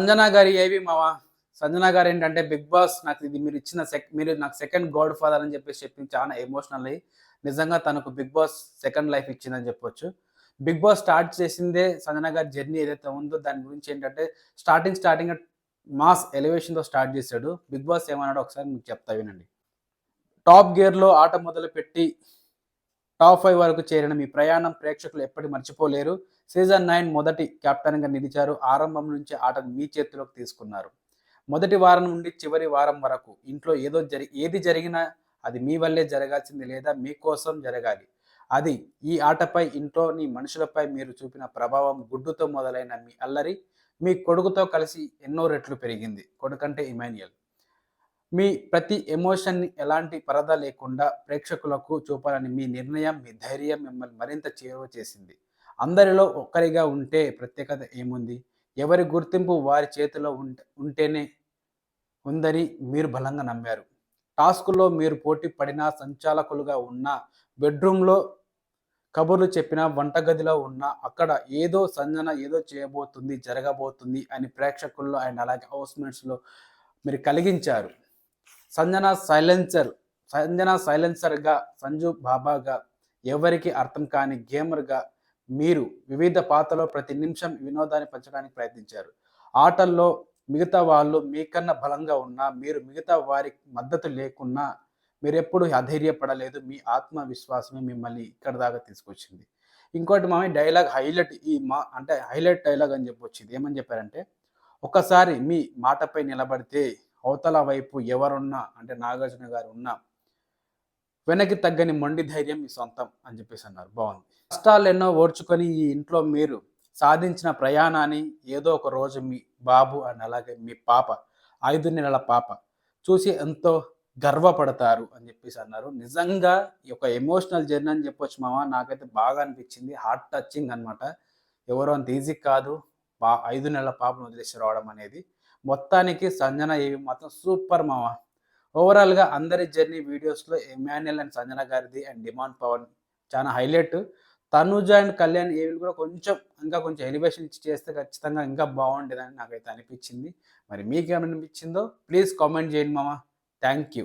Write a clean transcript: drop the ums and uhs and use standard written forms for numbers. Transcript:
సంజన గారి ఏవి మావా సంజన గారు ఏంటంటే బిగ్ బాస్ నాకు ఇది మీరు ఇచ్చిన మీరు నాకు సెకండ్ గాడ్ ఫాదర్ అని చెప్పేసి చెప్పింది చాలా ఎమోషనల్ అయ్యి నిజంగా తనకు బిగ్ బాస్ సెకండ్ లైఫ్ ఇచ్చిందని చెప్పొచ్చు. బిగ్ బాస్ స్టార్ట్ చేసిందే సంజన గారి జర్నీ ఏదైతే ఉందో దాని గురించి ఏంటంటే స్టార్టింగ్ మాస్ ఎలివేషన్తో స్టార్ట్ చేశాడు. బిగ్ బాస్ ఏమన్నాడో ఒకసారి మీకు చెప్తా వినండి. టాప్ గేర్లో ఆట మొదలుపెట్టి టాప్ 5 వరకు చేరిన మీ ప్రయాణం ప్రేక్షకులు ఎప్పటికీ మర్చిపోలేరు. సీజన్ 9 మొదటి కెప్టెన్‌గా నిలిచారు. ఆరంభం నుంచే ఆటను మీ చేతిలోకి తీసుకున్నారు. మొదటి వారం నుండి చివరి వారం వరకు ఇంట్లో ఏది జరిగినా అది మీ వల్లే జరగాల్సింది లేదా మీకోసం జరగాలి. అది ఈ ఆటపై ఇంట్లోని మనుషులపై మీరు చూపిన ప్రభావం గుడ్డుతో మొదలైన మీ అల్లరి మీ కొడుకుతో కలిసి ఎన్నో రెట్లు పెరిగింది. కొడుకంటే ఇమాన్యుయల్. మీ ప్రతి ఎమోషన్‌ని ఎలాంటి పరద లేకుండా ప్రేక్షకులకు చూపాలని మీ నిర్ణయం, మీ ధైర్యం మిమ్మల్ని మరింత చేరువ చేసింది. అందరిలో ఒక్కరిగా ఉంటే ప్రత్యేకత ఏముంది? ఎవరి గుర్తింపు వారి చేతిలో ఉంటేనే ఉందని మీరు బలంగా నమ్మారు. టాస్కుల్లో మీరు పోటీ పడినా, సంచాలకులుగా ఉన్నా, బెడ్‌రూమ్‌లో కబుర్లు చెప్పినా, వంటగదిలో ఉన్నా అక్కడ ఏదో సంజన ఏదో చేయబోతుంది, జరగబోతుంది అని ప్రేక్షకుల్లో అండ్ అలాగే హౌస్‌మేట్స్‌లో మీరు కలిగించారు. సంజన సైలెన్సర్‌గా, సంజు బాబాగా, ఎవరికీ అర్థం కాని గేమర్‌గా మీరు వివిధ పాత్రలో ప్రతి నిమిషం వినోదాన్ని పంచడానికి ప్రయత్నించారు. ఆటల్లో మిగతా వాళ్ళు మీకన్నా బలంగా ఉన్నా, మీరు మిగతా వారికి మద్దతు లేకున్నా మీరెప్పుడు అధైర్యపడలేదు. మీ ఆత్మవిశ్వాసమే మిమ్మల్ని ఇక్కడి దాకా తీసుకొచ్చింది. ఇంకోటి డైలాగ్ హైలైట్ అంటే హైలైట్ డైలాగ్ అని చెప్పొచ్చు. ఇది ఏమని చెప్పారంటే, "ఒక్కసారి మీ మాటపై నిలబడితే అవతల వైపు ఎవరున్నా అంటే నాగార్జున గారు ఉన్నా వెనక్కి తగ్గని మొండి ధైర్యం మీ సొంతం" అని చెప్పేసి అన్నారు. బాగుంది. కష్టాలు ఎన్నో ఓర్చుకొని ఈ ఇంట్లో మీరు సాధించిన ప్రయాణాన్ని ఏదో ఒక రోజు మీ బాబు అండ్ అలాగే మీ పాప 5 నెలల పాప చూసి ఎంతో గర్వపడతారు అని చెప్పేసి అన్నారు. నిజంగా ఈ యొక్క ఎమోషనల్ జర్నీ అని చెప్పొచ్చు నాకైతే బాగా అనిపించింది. హార్ట్ టచింగ్ అనమాట. ఎవరో అంత ఈజీ కాదు 5 నెలల పాపను వదిలేసి రావడం అనేది. మొత్తానికి సంజన ఏవి మాత్రం సూపర్ ఓవరాల్‌గా అందరి జర్నీ వీడియోస్‌లో ఎమాన్యుయల్ అండ్ సంజన గారిది అండ్ డిమాండ్ పవన్ చాలా హైలైట్. తనుజ అండ్ కళ్యాణ్ ఏవిలు కూడా ఇంకా కొంచెం ఎలివేషన్ ఇచ్చి చేస్తే ఖచ్చితంగా ఇంకా బాగుండేదని నాకైతే అనిపించింది. మరి మీకేమనిపించిందో ప్లీజ్ కామెంట్ చేయండి థ్యాంక్ యూ.